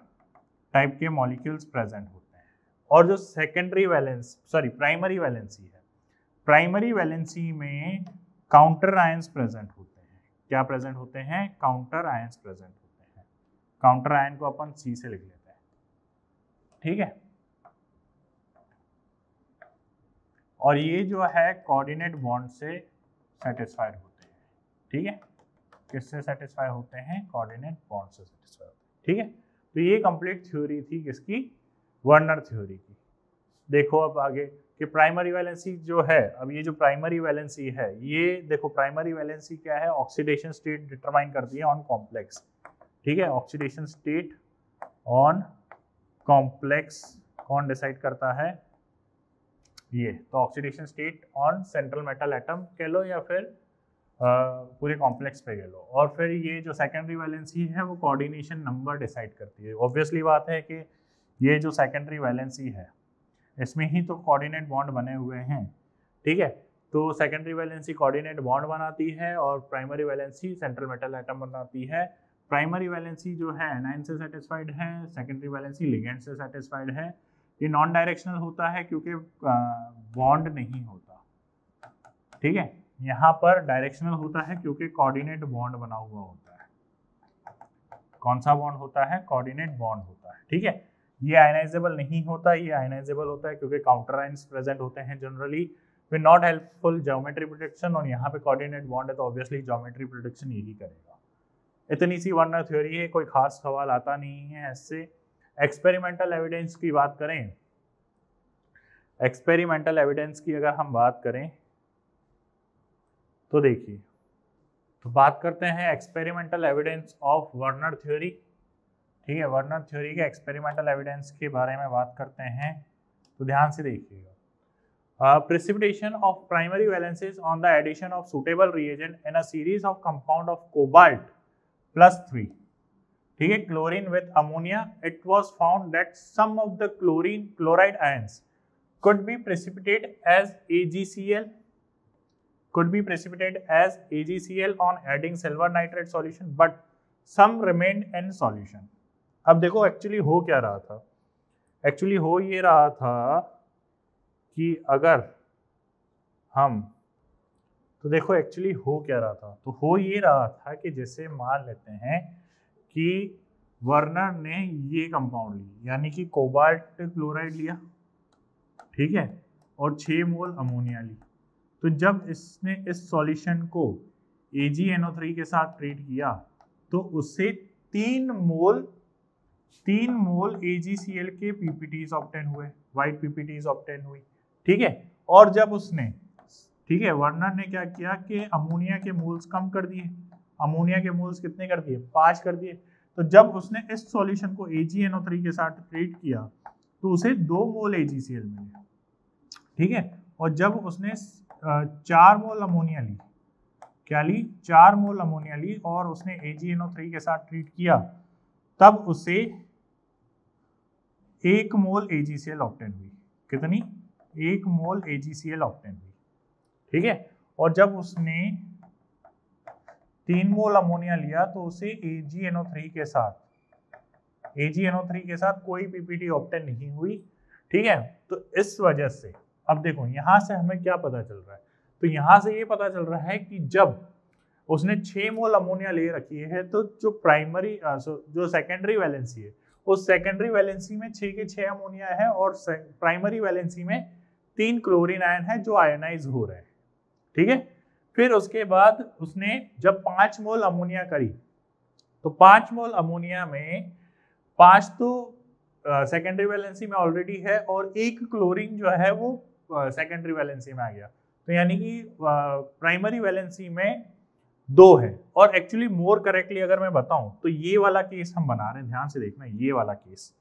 type के मॉलिक्यूल्स प्रेजेंट होते हैं। और जो secondary valence sorry primary valency है, प्राइमरी वैलेंसी में काउंटर आयंस प्रेजेंट होते हैं। क्या प्रेजेंट होते हैं, काउंटर आयंस प्रेजेंट होते हैं। काउंटर आयन को अपन C से लिख लेते हैं, ठीक है। और ये जो है कोऑर्डिनेट बॉन्ड से सेटिस्फाइड होते हैं, ठीक है, किससे सेटिस्फाई होते हैं, कोऑर्डिनेट बॉन्ड से सेटिस्फाई होते हैं, ठीक है। तो ये कंप्लीट थ्योरी थी किसकी, वर्नर थ्योरी की। देखो अब आगे कि प्राइमरी वैलेंसी जो है, अब ये जो प्राइमरी वैलेंसी है, ये देखो प्राइमरी वैलेंसी क्या है, ऑक्सीडेशन स्टेट डिटरमाइन करती है ऑन कॉम्प्लेक्स, ठीक है। ऑक्सीडेशन स्टेट ऑन कॉम्प्लेक्स कौन डिसाइड करता है, ये तो oxidation state on central metal atom कह लो या फिर पूरे कॉम्प्लेक्स पे कह लो। और फिर ये जो सेकेंडरी वैलेंसी है वो कोऑर्डिनेशन नंबर डिसाइड करती है। ऑब्वियसली बात है कि ये जो सेकेंडरी वैलेंसी है इसमें ही तो कोऑर्डिनेट बॉन्ड बने हुए हैं, ठीक है। तो सेकेंडरी वैलेंसी कोऑर्डिनेट बॉन्ड बनाती है और primary valency central metal atom बनाती है। प्राइमरी वैलेंसी जो है एनाइन से सेटिस्फाइड है, सेकेंडरी वैलेंसी लिगेंड से सेटिस्फाइड है। ये नॉन डायरेक्शनल होता है क्योंकि बॉन्ड नहीं होता, ठीक है, यहाँ पर डायरेक्शनल होता है क्योंकि कोऑर्डिनेट बॉन्ड बना हुआ होता है। कौन सा बॉन्ड होता है? कोऑर्डिनेट बॉन्ड होता है, ठीक है। ये आयनाइजेबल नहीं होता, ये आयनाइजेबल होता है क्योंकि काउंटर आयंस प्रेजेंट होते हैं generally with not helpful geometry protection, और यहाँ पे कोऑर्डिनेट बॉन्ड है तो ऑब्वियसली ज्योमेट्री प्रोटेक्शन यही करेगा। इतनी सी वर्नर थ्योरी है, कोई खास सवाल आता नहीं है इससे। एक्सपेरिमेंटल एविडेंस की बात करें, एक्सपेरिमेंटल एविडेंस की अगर हम बात करें तो देखिए, तो बात करते हैं experimental evidence of Werner theory, ठीक है। वर्नर थ्योरी के एक्सपेरिमेंटल एविडेंस के बारे में बात करते हैं तो ध्यान से देखिएगा। Precipitation of primary valences on the addition of suitable reagent in a series of compound of cobalt +3, ठीक है, chlorine with ammonia, it was found that some of the chloride ions could be precipitated as AgCl, could be precipitated as AgCl on adding silver nitrate solution, but some remained in solution. अब देखो actually हो क्या रहा था, actually हो ये रहा था कि अगर हम, तो देखो एक्चुअली हो क्या रहा था, तो हो ये रहा था कि जैसे मान लेते हैं कि वर्नर ने ये कंपाउंड ली, यानी कि कोबाल्ट क्लोराइड लिया, ठीक है, और 6 मोल अमोनिया ली, तो जब इसने इस सॉल्यूशन को AgNO3 के साथ ट्रीट किया तो उससे 3 मोल AgCl के PPTs ऑब्टेन हुए, वाइट PPTs ऑब्टेन हुई, ठीक है। और जब उसने, ठीक है, वर्नर ने क्या किया कि अमोनिया के मोल्स कम कर दिए, अमोनिया के मोल्स कितने कर दिए? 5 कर दिए। तो जब उसने इस सॉल्यूशन को AgNO3 के साथ ट्रीट किया तो उसे 2 मोल AgCl मिले, ठीक है। और जब उसने 4 मोल अमोनिया ली, क्या ली? 4 मोल अमोनिया ली और उसने AgNO3 के साथ ट्रीट किया, तब उसे 1 मोल AgCl ऑब्टेन हुई। कितनी? 1 मोल AgCl ऑब्टेन हुई, ठीक है। और जब उसने 3 मोल अमोनिया लिया तो उसे AgNO3 के साथ कोई PPT ऑब्टेन नहीं हुई, ठीक है। तो इस वजह से अब देखो यहां से हमें क्या पता चल रहा है, तो यहां से ये पता चल रहा है कि जब उसने 6 मोल अमोनिया ले रखी है तो जो प्राइमरी जो सेकेंडरी वैलेंसी है, उस सेकेंडरी वैलेंसी में 6 के 6 अमोनिया है और प्राइमरी वैलेंसी में 3 क्लोरीन आयन है जो आयनाइज हो रहे हैं, ठीक है। फिर उसके बाद उसने जब 5 मोल अमोनिया करी तो 5 मोल अमोनिया में 5 तो सेकेंडरी वैलेंसी में ऑलरेडी है और 1 क्लोरीन जो है वो सेकेंडरी वैलेंसी में आ गया, तो यानी कि प्राइमरी वैलेंसी में 2 है। और एक्चुअली मोर करेक्टली अगर मैं बताऊं तो ये वाला केस हम बना रहे हैं, ध्यान से देखना, ये वाला केस,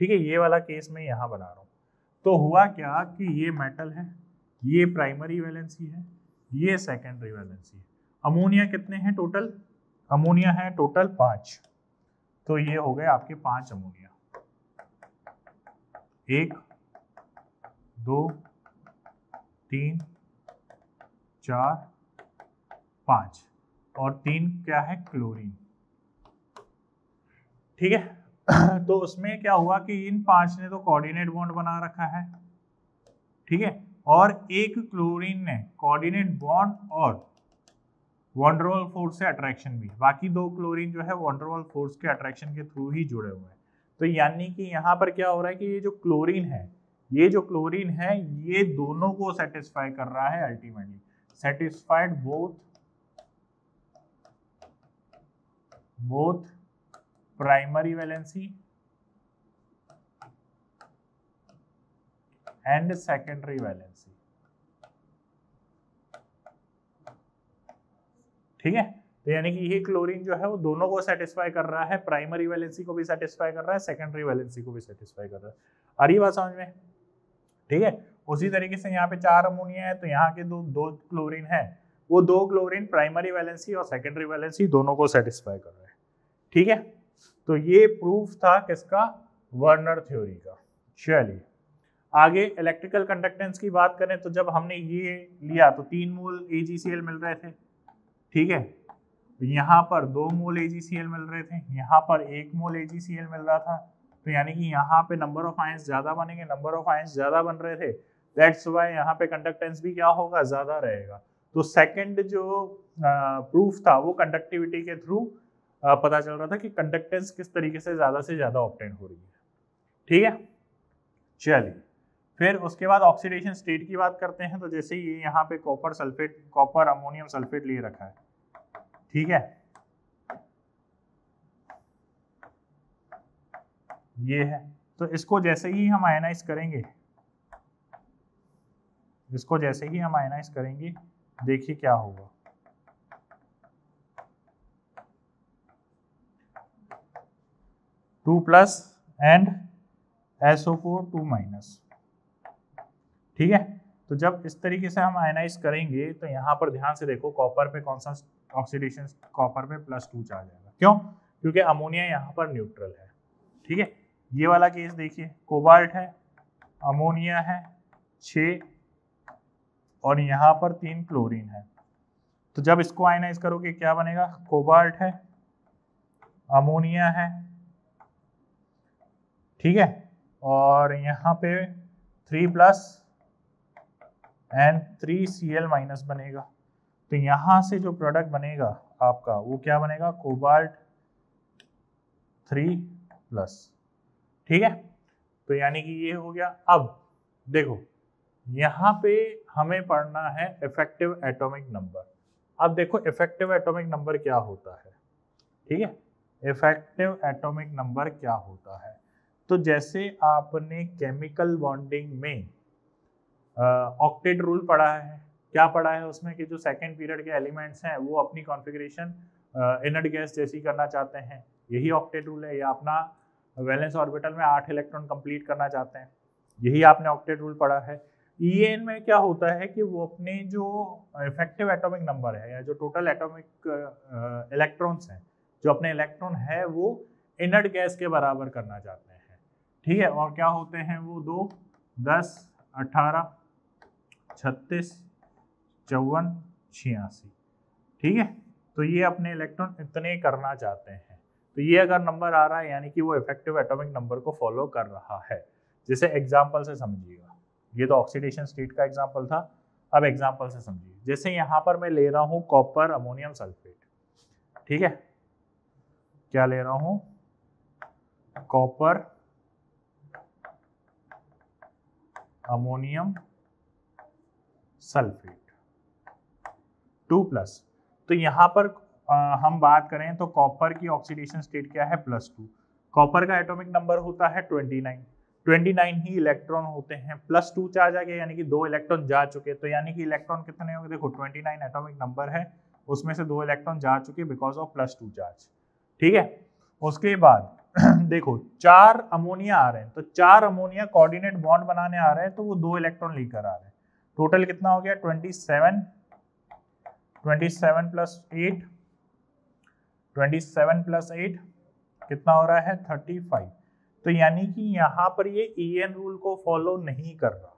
ठीक है, ये वाला केस मैं यहाँ बना रहा हूँ। तो हुआ क्या कि ये मेटल है, ये प्राइमरी वैलेंसी है, ये सेकेंडरी वैलेंसी है। अमोनिया कितने हैं टोटल? अमोनिया है टोटल 5, तो ये हो गए आपके 5 अमोनिया, 1 2 3 4 5 और 3 क्या है? क्लोरीन, ठीक है। तो उसमें क्या हुआ कि इन 5 ने तो कोऑर्डिनेट बॉन्ड बना रखा है, ठीक है, और 1 क्लोरीन ने कोऑर्डिनेट बॉन्ड और वॉन्डरवॉल फोर्स से अट्रैक्शन भी, बाकी 2 क्लोरीन जो है वॉन्डरवॉल फोर्स के अट्रैक्शन के थ्रू ही जुड़े हुए हैं। तो यानी कि यहाँ पर क्या हो रहा है कि ये जो क्लोरीन है, ये जो क्लोरीन है ये दोनों को सेटिस्फाई कर रहा है, ultimately satisfied both primary valency and secondary valency, ठीक है। तो यानी कि ये क्लोरीन जो है वो दोनों को सेटिस्फाई कर रहा है, प्राइमरी वैलेंसी को भी सेटिस्फाई कर रहा है, सेकेंडरी वैलेंसी को भी सेटिस्फाई कर रहा है। आ रही बात समझ में? ठीक है। उसी तरीके से यहाँ पे 4 अमोनिया है तो यहाँ के दो क्लोरीन है, वो 2 क्लोरीन प्राइमरी वैलेंसी और सेकेंडरी वैलेंसी दोनों को सेटिस्फाई कर रहे हैं, ठीक है। तो ये प्रूफ था किसका? वर्नर थ्योरी का। चलिए आगे इलेक्ट्रिकल कंडक्टेंस की बात करें तो जब हमने ये लिया तो 3 मोल AgCl मिल रहे थे, ठीक है। यहाँ पर 2 मोल AgCl मिल रहे थे, यहाँ पर 1 मोल AgCl मिल रहा था, तो यानी कि यहाँ पे नंबर ऑफ आयंस ज्यादा बनेंगे, नंबर ऑफ आयंस ज्यादा बन रहे थे, दैट्स व्हाई यहाँ पे कंडक्टेंस भी क्या होगा? ज्यादा रहेगा। तो सेकंड जो प्रूफ था वो कंडक्टिविटी के थ्रू पता चल रहा था कि कंडक्टेंस किस तरीके से ज्यादा ऑब्टेन हो रही है। ठीक है, चलिए फिर उसके बाद ऑक्सीडेशन स्टेट की बात करते हैं। तो जैसे ये यहाँ पे कॉपर अमोनियम सल्फेट लिए रखा है, ठीक है, ये है। तो इसको जैसे ही हम आयनाइज करेंगे, देखिए क्या होगा। Two plus and SO4 2-। ठीक है, तो जब इस तरीके से हम आयनाइज करेंगे तो यहाँ पर ध्यान से देखो, कॉपर पे कौन सा ऑक्सीडेशन, कॉपर पे +2 चार्ज आएगा। क्यों? क्योंकि अमोनिया यहाँ पर न्यूट्रल है। ठीक है, ये वाला केस देखिए, कोबाल्ट है, अमोनिया है 6 और यहाँ पर 3 क्लोरीन है। तो जब इसको आयनाइज करोगे क्या बनेगा, कोबाल्ट है, अमोनिया है, ठीक है, और यहाँ पे 3+ एंड 3Cl- बनेगा। तो यहाँ से जो प्रोडक्ट बनेगा आपका वो क्या बनेगा, कोबाल्ट 3+। ठीक है, तो यानी कि ये हो गया। अब देखो यहाँ पे हमें पढ़ना है इफेक्टिव एटॉमिक नंबर। अब देखो इफेक्टिव एटॉमिक नंबर क्या होता है। ठीक है, इफेक्टिव एटॉमिक नंबर क्या होता है, तो जैसे आपने केमिकल बॉन्डिंग में ऑक्टेट रूल पढ़ा है, क्या पढ़ा है उसमें कि जो सेकंड पीरियड के एलिमेंट्स हैं वो अपनी कॉन्फ़िगरेशन इनर्ट गैस जैसी करना चाहते हैं, यही ऑक्टेट रूल है। या अपना वैलेंस ऑर्बिटल में 8 इलेक्ट्रॉन कंप्लीट करना चाहते हैं, यही आपने ऑक्टेट रूल पढ़ा है। EN में क्या होता है कि वो अपने जो इफेक्टिव एटॉमिक नंबर है या जो टोटल एटॉमिक इलेक्ट्रॉन्स हैं, जो अपने इलेक्ट्रॉन है वो इनर्ट गैस के बराबर करना चाहते हैं। ठीक है, और क्या होते हैं वो 2, 10, 18, 36, 54, 86। ठीक है, तो ये अपने इलेक्ट्रॉन इतने करना चाहते हैं। तो ये अगर नंबर आ रहा है यानी कि वो इफेक्टिव एटॉमिक नंबर को फॉलो कर रहा है। जैसे एग्जाम्पल से समझिएगा, ये तो ऑक्सीडेशन स्टेट का एग्जाम्पल था, अब एग्जाम्पल से समझिए। जैसे यहाँ पर मैं ले रहा हूँ कॉपर अमोनियम सल्फेट, ठीक है, क्या ले रहा हूँ, कॉपर अमोनियम सल्फेट 2+। तो यहाँ पर हम बात करें तो कॉपर की ऑक्सीडेशन स्टेट क्या है, +2। कॉपर का एटॉमिक नंबर होता है 29 ही इलेक्ट्रॉन होते हैं, +2 चार्ज आ गया यानी कि 2 इलेक्ट्रॉन जा चुके। तो यानी कि इलेक्ट्रॉन कितने होंगे, देखो 29 एटॉमिक नंबर है, उसमें से 2 इलेक्ट्रॉन जा चुके बिकॉज ऑफ +2 चार्ज। ठीक है, उसके बाद देखो 4 अमोनिया आ रहे हैं, तो 4 अमोनिया कोऑर्डिनेट बॉन्ड बनाने आ रहे हैं, तो वो 2 इलेक्ट्रॉन लेकर आ रहे हैं। टोटल कितना हो गया, 27 + 8 कितना हो रहा है, 35। तो यानी कि यहाँ पर ये EN रूल को फॉलो नहीं कर रहा,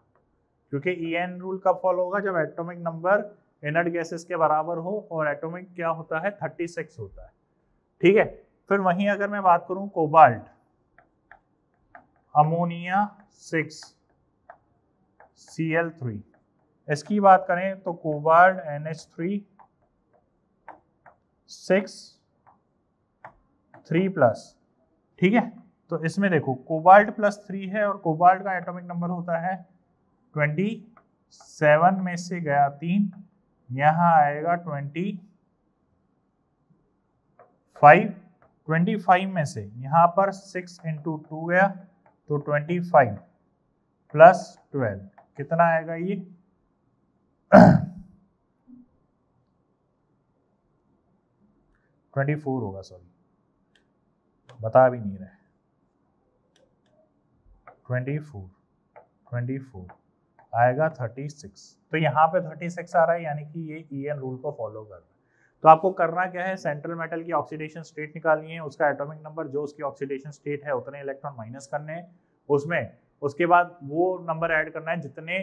क्योंकि EN रूल कब फॉलो होगा, जब एटॉमिक नंबर इनर्ट गैसेस के बराबर हो और एटॉमिक क्या होता है, 36 होता है। ठीक है, फिर वहीं अगर मैं बात करूं कोबाल्ट अमोनिया 6 Cl3, इसकी बात करें तो कोबाल्ट NH3 6 3+। ठीक है, तो इसमें देखो कोबाल्ट +3 है और कोबाल्ट का एटॉमिक नंबर होता है 27, में से गया 3, यहाँ आएगा 25 में से यहाँ पर 6 × 2 गया तो 25 + 12 कितना आएगा, ये 24 होगा, सॉरी बता भी नहीं रहे, 24 आएगा 36। तो यहाँ पे 36 आ रहा है यानी कि ये EN रूल को फॉलो कर रहा है। तो आपको करना क्या है, सेंट्रल मेटल की ऑक्सीडेशन स्टेट निकालनी है, उसका एटॉमिक नंबर जो उसकी ऑक्सीडेशन स्टेट है उतने इलेक्ट्रॉन माइनस करने हैं उसमें, उसके बाद वो नंबर ऐड करना है जितने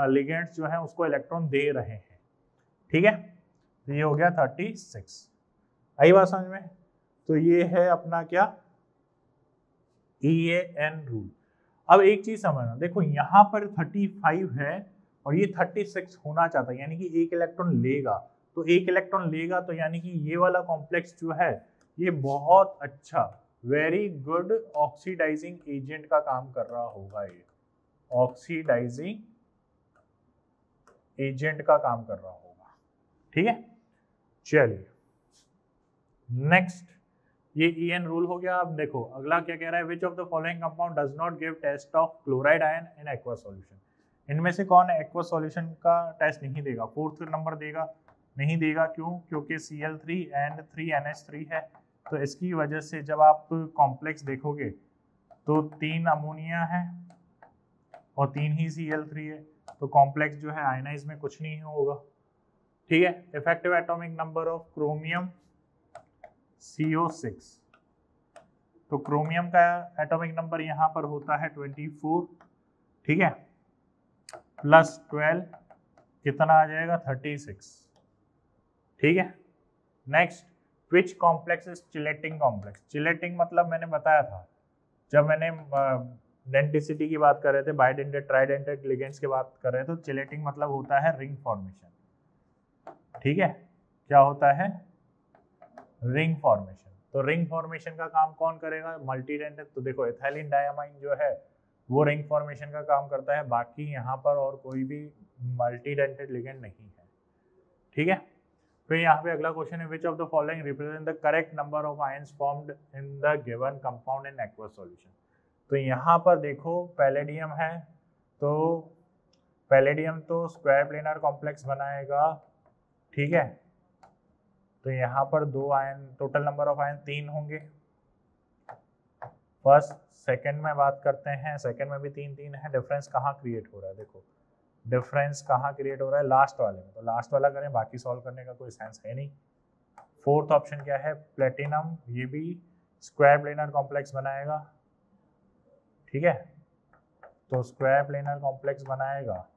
लिगेंड्स जो हैं उसको इलेक्ट्रॉन दे रहे हैं। ठीक है, तो ये हो गया 36। आई बात समझ में? तो ये है अपना क्या, EN रूल। अब एक चीज समझना, देखो यहाँ पर 35 है और ये 36 होना चाहता है, यानी कि एक इलेक्ट्रॉन लेगा। तो एक इलेक्ट्रॉन लेगा तो यानी कि ये वाला कॉम्प्लेक्स जो है ये बहुत अच्छा, वेरी गुड ऑक्सीडाइजिंग एजेंट का काम कर रहा होगा। ये ऑक्सीडाइजिंग एजेंट का काम कर रहा होगा। ठीक है, चलिए नेक्स्ट, ये EN रूल हो गया। अब देखो अगला क्या कह रहा है, which of the following compound does not give test of chloride ion in aqua solution. इनमें से कौन एक्वा सॉल्यूशन का टेस्ट नहीं देगा? फोर्थ नंबर देगा, नहीं देगा। क्यों? क्योंकि Cl3 and 3NH3 है। तो इसकी वजह से जब आप कॉम्प्लेक्स देखोगे तो 3 अमोनिया है और 3 ही Cl3 है, तो कॉम्प्लेक्स जो है आयनाइज में कुछ नहीं होगा। ठीक है, effective atomic number of chromium CO6, तो क्रोमियम का एटॉमिक नंबर यहाँ पर होता है 24। ठीक है, प्लस 12 कितना आ जाएगा? 36। ठीक है, next, which complex is chelating complex. Chelating मतलब मैंने बताया था जब मैंने डेंटिसिटी की बात कर रहे थे, बाइडेंटेड ट्राइडेंटेड लिगेंड्स की बात कर रहे थे, तो चिलेटिंग मतलब होता है रिंग फॉर्मेशन। ठीक है, क्या होता है? Ring formation. तो रिंग फॉर्मेशन का काम कौन करेगा? मल्टीडेंटेड। तो देखो एथिलीन डायमाइन जो है वो रिंग फॉर्मेशन का काम करता है, बाकी यहाँ पर और कोई भी मल्टीडेंटेड लिगेंड नहीं है। ठीक है, फिर यहाँ पे अगला क्वेश्चन है, which of the following represent the correct number of ions formed in the given compound in aqueous solution. तो यहाँ पर देखो पैलेडियम है, तो पैलेडियम तो स्क्वायर प्लेनर कॉम्प्लेक्स बनाएगा। ठीक है, तो यहाँ पर 2 ion, total number of ion 3 होंगे। फर्स्ट सेकंड में बात करते हैं, सेकंड में भी 3 है। डिफरेंस कहाँ क्रिएट हो रहा है? देखो डिफरेंस कहाँ क्रिएट हो रहा है? लास्ट वाले में। तो लास्ट वाला करें, बाकी सॉल्व करने का कोई सेंस है नहीं। फोर्थ ऑप्शन क्या है? प्लेटिनम, ये भी स्क्वायर प्लेनर कॉम्प्लेक्स बनाएगा। ठीक है, तो स्क्वायर प्लेनर कॉम्प्लेक्स बनाएगा।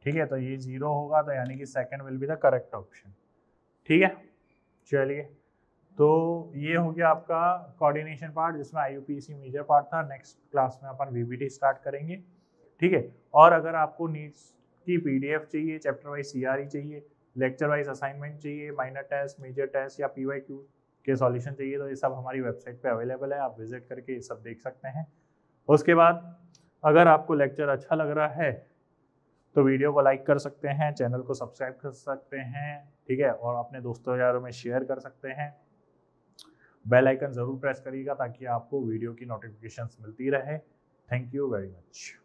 ठीक है, तो ये 0 होगा, तो यानी कि second will be the correct option. ठीक है, चलिए, तो ये हो गया आपका कोऑर्डिनेशन पार्ट, जिसमें IUPAC मेजर पार्ट था। नेक्स्ट क्लास में अपन VBT स्टार्ट करेंगे। ठीक है, और अगर आपको नीट्स की PDF चाहिए, चैप्टर वाइज CRE चाहिए, लेक्चर वाइज असाइनमेंट चाहिए, माइनर टेस्ट, मेजर टेस्ट या PYQ के सॉल्यूशन चाहिए, तो ये सब हमारी वेबसाइट पे अवेलेबल है, आप विजिट करके ये सब देख सकते हैं। उसके बाद अगर आपको लेक्चर अच्छा लग रहा है तो वीडियो को लाइक कर सकते हैं, चैनल को सब्सक्राइब कर सकते हैं। ठीक है, और अपने दोस्तों यारों में शेयर कर सकते हैं। बेल आइकन ज़रूर प्रेस करिएगा ताकि आपको वीडियो की नोटिफिकेशंस मिलती रहे। Thank you very much.